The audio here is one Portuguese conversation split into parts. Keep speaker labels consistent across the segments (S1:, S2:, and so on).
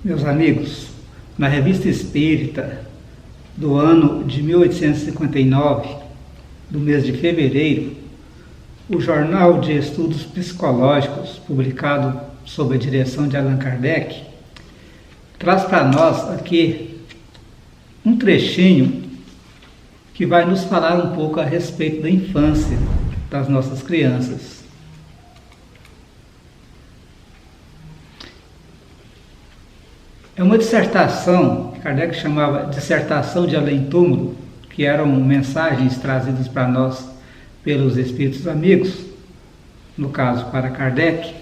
S1: Meus amigos, na Revista Espírita do ano de 1859, do mês de fevereiro, o Jornal de Estudos Psicológicos, publicado sob a direção de Allan Kardec, traz para nós aqui um trechinho que vai nos falar um pouco a respeito da infância das nossas crianças. É uma dissertação, que Kardec chamava dissertação de além-túmulo, que eram mensagens trazidas para nós pelos espíritos amigos, no caso para Kardec.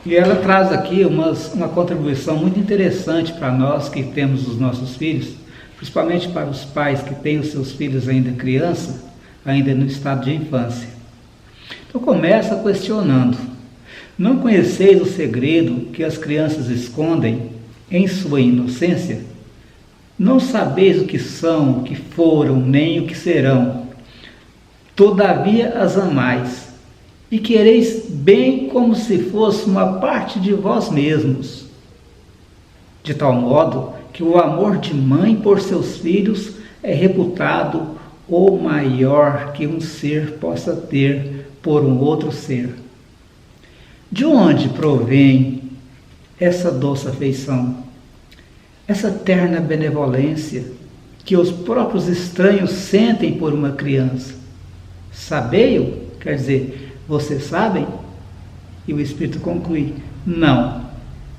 S1: E ela traz aqui uma contribuição muito interessante para nós que temos os nossos filhos, principalmente para os pais que têm os seus filhos ainda criança, ainda no estado de infância. Então começa questionando: não conheceis o segredo que as crianças escondem em sua inocência? Não sabeis o que são, o que foram, nem o que serão. Todavia as amais, e quereis bem como se fosse uma parte de vós mesmos. De tal modo que o amor de mãe por seus filhos é reputado o maior que um ser possa ter por um outro ser. De onde provém essa doce afeição, essa terna benevolência que os próprios estranhos sentem por uma criança? Sabei-o? Quer dizer, vocês sabem? E o Espírito conclui: não,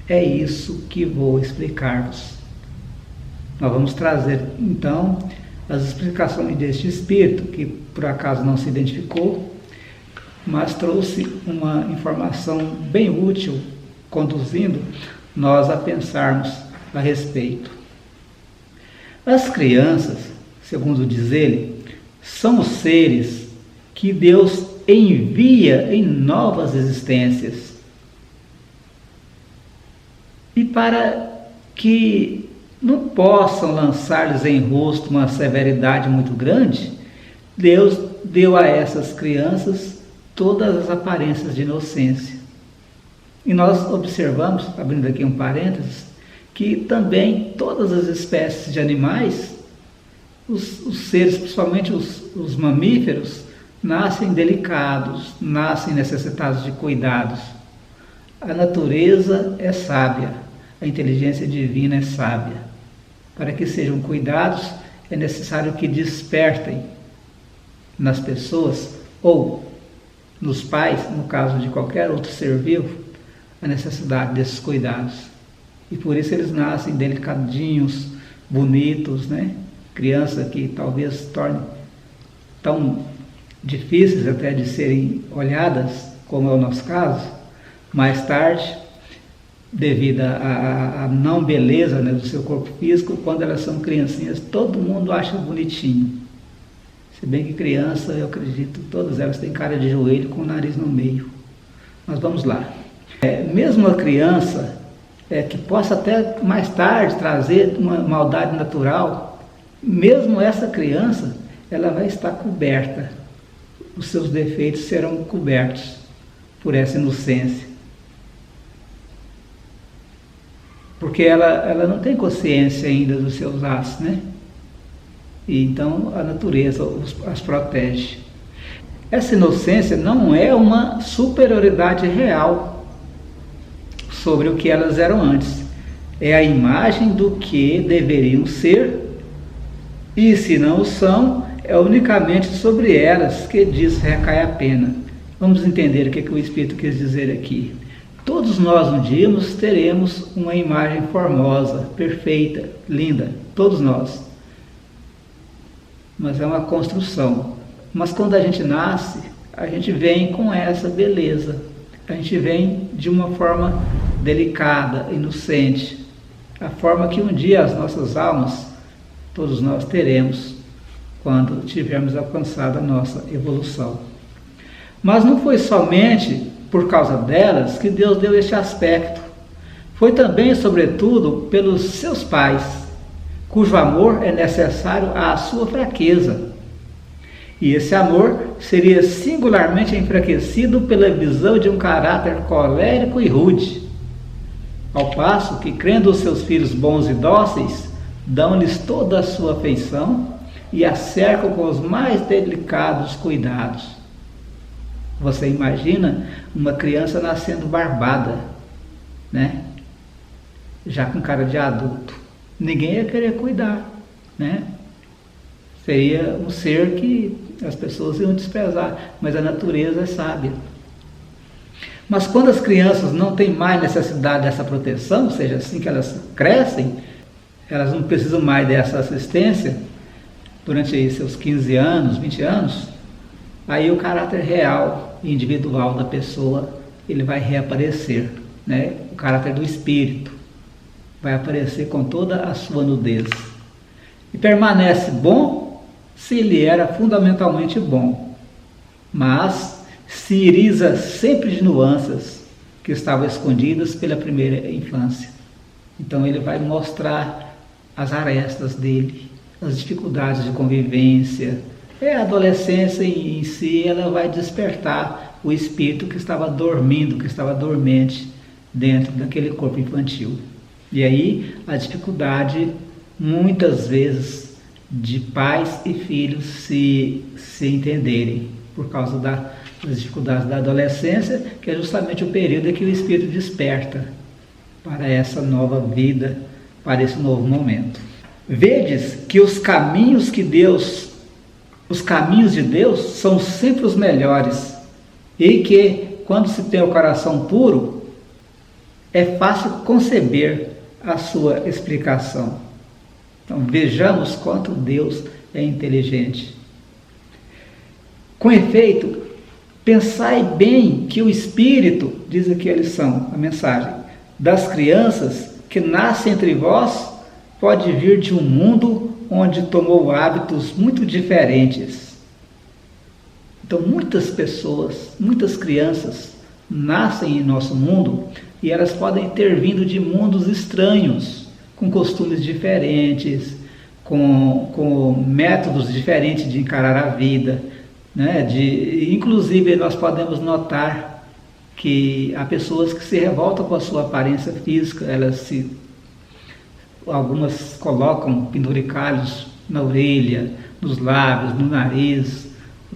S1: é isso que vou explicar-vos. Nós vamos trazer então as explicações deste Espírito, que por acaso não se identificou, mas trouxe uma informação bem útil, conduzindo nós a pensarmos a respeito. As crianças, segundo diz ele, são os seres que Deus envia em novas existências. E para que não possam lançar-lhes em rosto uma severidade muito grande, Deus deu a essas crianças todas as aparências de inocência. E nós observamos, abrindo aqui um parênteses, que também todas as espécies de animais, os seres, principalmente os mamíferos, nascem delicados, nascem necessitados de cuidados. A natureza é sábia, a inteligência divina é sábia. Para que sejam cuidados, é necessário que despertem nas pessoas ou nos pais, no caso de qualquer outro ser vivo, a necessidade desses cuidados. E por isso eles nascem delicadinhos, bonitos, né? Criança que talvez se torne tão difíceis até de serem olhadas, como é o nosso caso, mais tarde, devido à não beleza, né, do seu corpo físico, quando elas são criancinhas, todo mundo acha bonitinho. Se bem que criança, eu acredito, todas elas têm cara de joelho com o nariz no meio. Mas vamos lá. Mesmo a criança, que possa até mais tarde trazer uma maldade natural, mesmo essa criança, ela vai estar coberta. Os seus defeitos serão cobertos por essa inocência. Porque ela não tem consciência ainda dos seus atos, né? E então a natureza as protege. Essa inocência não é uma superioridade real sobre o que elas eram antes. É a imagem do que deveriam ser, e se não o são, é unicamente sobre elas que diz recai a pena. Vamos entender o que o Espírito quis dizer aqui. Todos nós um dia teremos uma imagem formosa, perfeita, linda, todos nós. Mas é uma construção. Mas quando a gente nasce, a gente vem com essa beleza. A gente vem de uma forma delicada, inocente. A forma que um dia as nossas almas, todos nós teremos, quando tivermos alcançado a nossa evolução. Mas não foi somente por causa delas que Deus deu este aspecto. Foi também, sobretudo, pelos seus pais, cujo amor é necessário à sua fraqueza. E esse amor seria singularmente enfraquecido pela visão de um caráter colérico e rude, ao passo que, crendo os seus filhos bons e dóceis, dão-lhes toda a sua afeição e a cercam com os mais delicados cuidados. Você imagina uma criança nascendo barbada, né? Já com cara de adulto. Ninguém ia querer cuidar, né? Seria um ser que as pessoas iam desprezar, mas a natureza é sábia. Mas quando as crianças não têm mais necessidade dessa proteção, ou seja, assim que elas crescem, elas não precisam mais dessa assistência, durante aí seus 15 anos, 20 anos, aí o caráter real e individual da pessoa, ele vai reaparecer, né? O caráter do espírito vai aparecer com toda a sua nudez. E permanece bom se ele era fundamentalmente bom, mas se iriza sempre de nuances que estavam escondidas pela primeira infância. Então ele vai mostrar as arestas dele, as dificuldades de convivência. A adolescência em si, ela vai despertar o espírito que estava dormindo, que estava dormente dentro daquele corpo infantil. E aí a dificuldade, muitas vezes, de pais e filhos se entenderem, por causa das dificuldades da adolescência, que é justamente o período em que o espírito desperta para essa nova vida, para esse novo momento. Vedes que os caminhos de Deus são sempre os melhores, e que, quando se tem o coração puro, é fácil conceber a sua explicação. Então vejamos quanto Deus é inteligente. Com efeito, pensai bem que o espírito, diz aqui a lição, a mensagem, das crianças que nascem entre vós, pode vir de um mundo onde tomou hábitos muito diferentes. Então muitas pessoas, muitas crianças nascem em nosso mundo e elas podem ter vindo de mundos estranhos, com costumes diferentes, com métodos diferentes de encarar a vida, né? Inclusive nós podemos notar que há pessoas que se revoltam com a sua aparência física, algumas colocam penduricalhos na orelha, nos lábios, no nariz,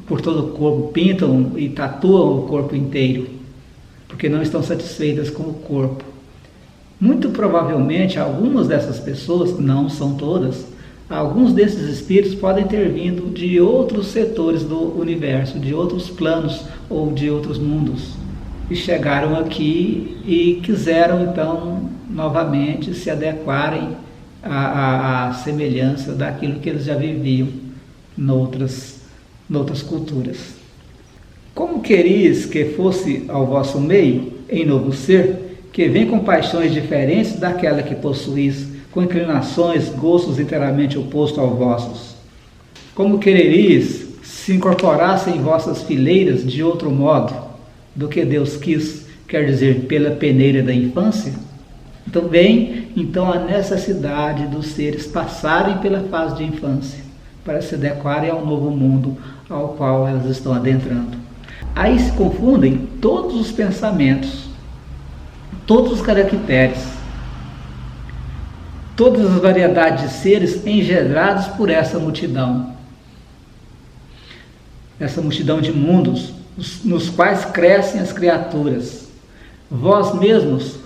S1: por todo o corpo, pintam e tatuam o corpo inteiro, porque não estão satisfeitas com o corpo. Muito provavelmente, algumas dessas pessoas, não são todas, alguns desses espíritos podem ter vindo de outros setores do universo, de outros planos ou de outros mundos, e chegaram aqui e quiseram então novamente se adequarem à semelhança daquilo que eles já viviam noutras culturas. Como quereis que fosse ao vosso meio, em novo ser, que vem com paixões diferentes daquela que possuís, com inclinações, gostos inteiramente opostos aos vossos? Como quereis se incorporassem em vossas fileiras de outro modo do que Deus quis, quer dizer, pela peneira da infância? Então vem a necessidade dos seres passarem pela fase de infância, para se adequarem ao novo mundo ao qual elas estão adentrando. Aí se confundem todos os pensamentos, todos os caracteres, todas as variedades de seres engendrados por essa multidão de mundos nos quais crescem as criaturas. Vós mesmos,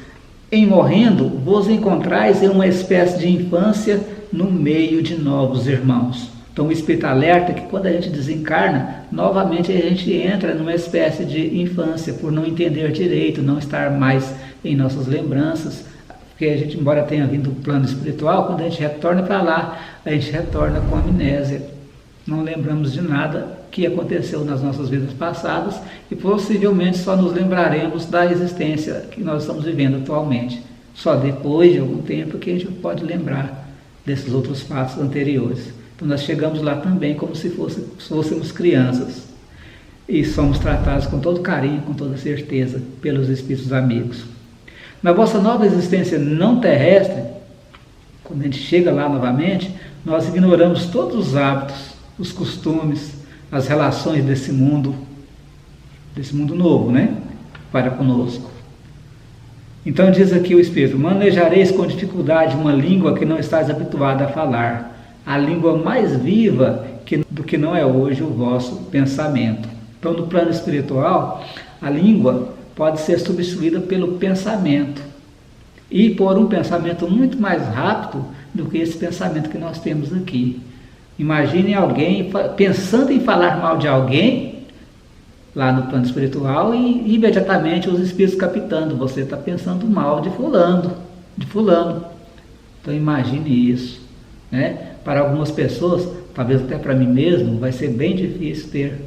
S1: em morrendo, vos encontrais em uma espécie de infância no meio de novos irmãos. Então o Espírito alerta que quando a gente desencarna, novamente a gente entra numa espécie de infância, por não entender direito, não estar mais em nossas lembranças, porque a gente, embora tenha vindo do plano espiritual, quando a gente retorna para lá, a gente retorna com amnésia. Não lembramos de nada que aconteceu nas nossas vidas passadas e possivelmente só nos lembraremos da existência que nós estamos vivendo atualmente. Só depois de algum tempo que a gente pode lembrar desses outros fatos anteriores. Então nós chegamos lá também como se fôssemos crianças e somos tratados com todo carinho, com toda certeza, pelos espíritos amigos. Na vossa nova existência não terrestre, quando a gente chega lá novamente, nós ignoramos todos os hábitos, os costumes, as relações desse mundo novo, né? Para conosco. Então diz aqui o Espírito: manejareis com dificuldade uma língua que não estáis habituado a falar, a língua mais viva do que não é hoje o vosso pensamento. Então, no plano espiritual, a língua pode ser substituída pelo pensamento, e por um pensamento muito mais rápido do que esse pensamento que nós temos aqui. Imagine alguém pensando em falar mal de alguém lá no plano espiritual e imediatamente os espíritos captando: você está pensando mal de fulano. Então imagine isso, né? Para algumas pessoas, talvez até para mim mesmo, vai ser bem difícil ter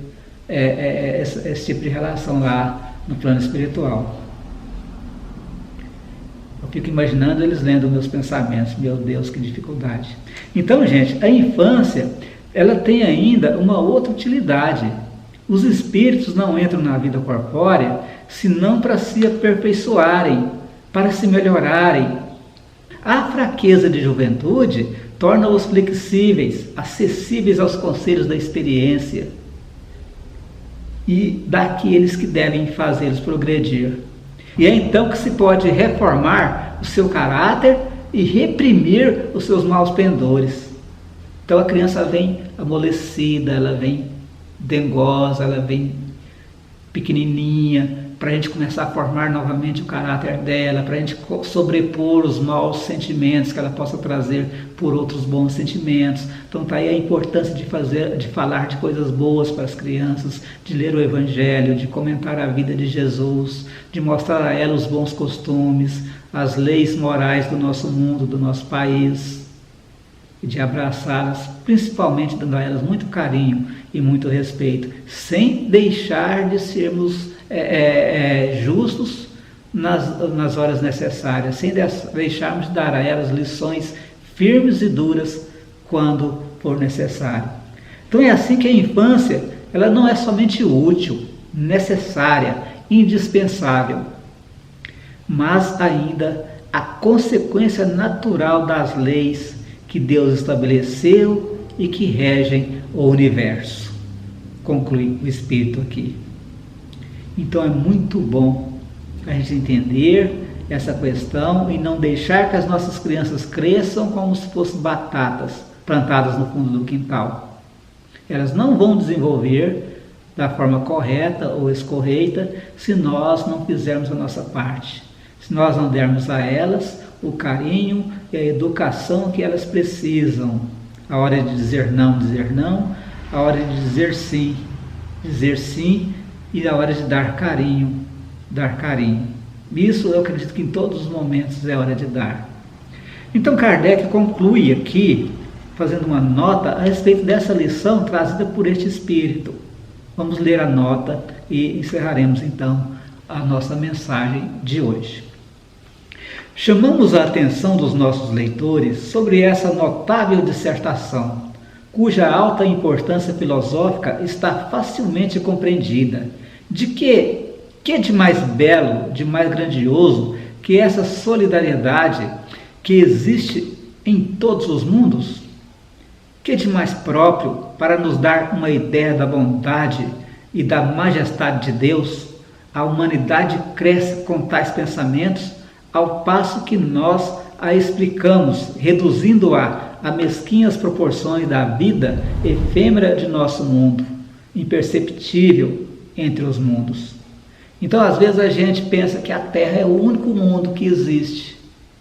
S1: esse tipo de relação lá no plano espiritual. Eu fico imaginando eles lendo meus pensamentos. Meu Deus, que dificuldade. Então, gente, a infância, ela tem ainda uma outra utilidade. Os espíritos não entram na vida corpórea senão para se aperfeiçoarem, para se melhorarem. A fraqueza de juventude torna-os flexíveis, acessíveis aos conselhos da experiência e daqueles que devem fazê-los progredir. E é então que se pode reformar o seu caráter e reprimir os seus maus pendores. Então a criança vem amolecida, ela vem dengosa, ela vem pequenininha, para a gente começar a formar novamente o caráter dela, para a gente sobrepor os maus sentimentos que ela possa trazer por outros bons sentimentos. Então está aí a importância de falar de coisas boas para as crianças, de ler o Evangelho, de comentar a vida de Jesus, de mostrar a ela os bons costumes, as leis morais do nosso mundo, do nosso país, e de abraçá-las, principalmente dando a elas muito carinho e muito respeito, sem deixar de sermos justos nas horas necessárias, sem deixarmos de dar a elas lições firmes e duras quando for necessário. Então é assim que a infância, ela não é somente útil, necessária, indispensável, mas ainda a consequência natural das leis que Deus estabeleceu e que regem o universo. Conclui o Espírito aqui. Então é muito bom a gente entender essa questão e não deixar que as nossas crianças cresçam como se fossem batatas plantadas no fundo do quintal. Elas não vão desenvolver da forma correta ou escorreita se nós não fizermos a nossa parte. Se nós não dermos a elas o carinho e a educação que elas precisam. A hora de dizer não, a hora de dizer sim e a hora de dar carinho. Isso eu acredito que em todos os momentos é hora de dar. Então Kardec conclui aqui, fazendo uma nota a respeito dessa lição trazida por este Espírito. Vamos ler a nota e encerraremos então a nossa mensagem de hoje. Chamamos a atenção dos nossos leitores sobre essa notável dissertação, cuja alta importância filosófica está facilmente compreendida. De que de mais belo, de mais grandioso que essa solidariedade que existe em todos os mundos? Que de mais próprio para nos dar uma ideia da bondade e da majestade de Deus? A humanidade cresce com tais pensamentos, ao passo que nós a explicamos, reduzindo-a a mesquinhas proporções da vida efêmera de nosso mundo, imperceptível entre os mundos. Então, às vezes a gente pensa que a Terra é o único mundo que existe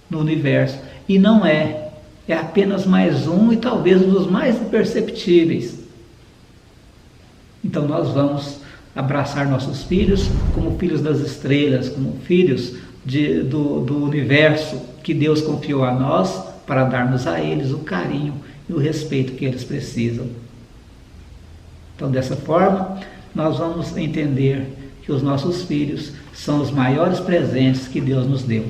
S1: no universo, e não é. É apenas mais um e talvez um dos mais imperceptíveis. Então nós vamos abraçar nossos filhos como filhos das estrelas, como filhos do universo que Deus confiou a nós, para darmos a eles o carinho e o respeito que eles precisam. Então, dessa forma, nós vamos entender que os nossos filhos são os maiores presentes que Deus nos deu.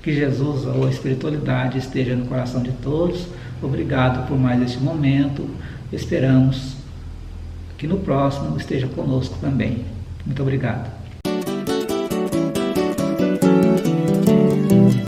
S1: Que Jesus ou a espiritualidade esteja no coração de todos. Obrigado por mais este momento. Esperamos que no próximo esteja conosco também. Muito obrigado.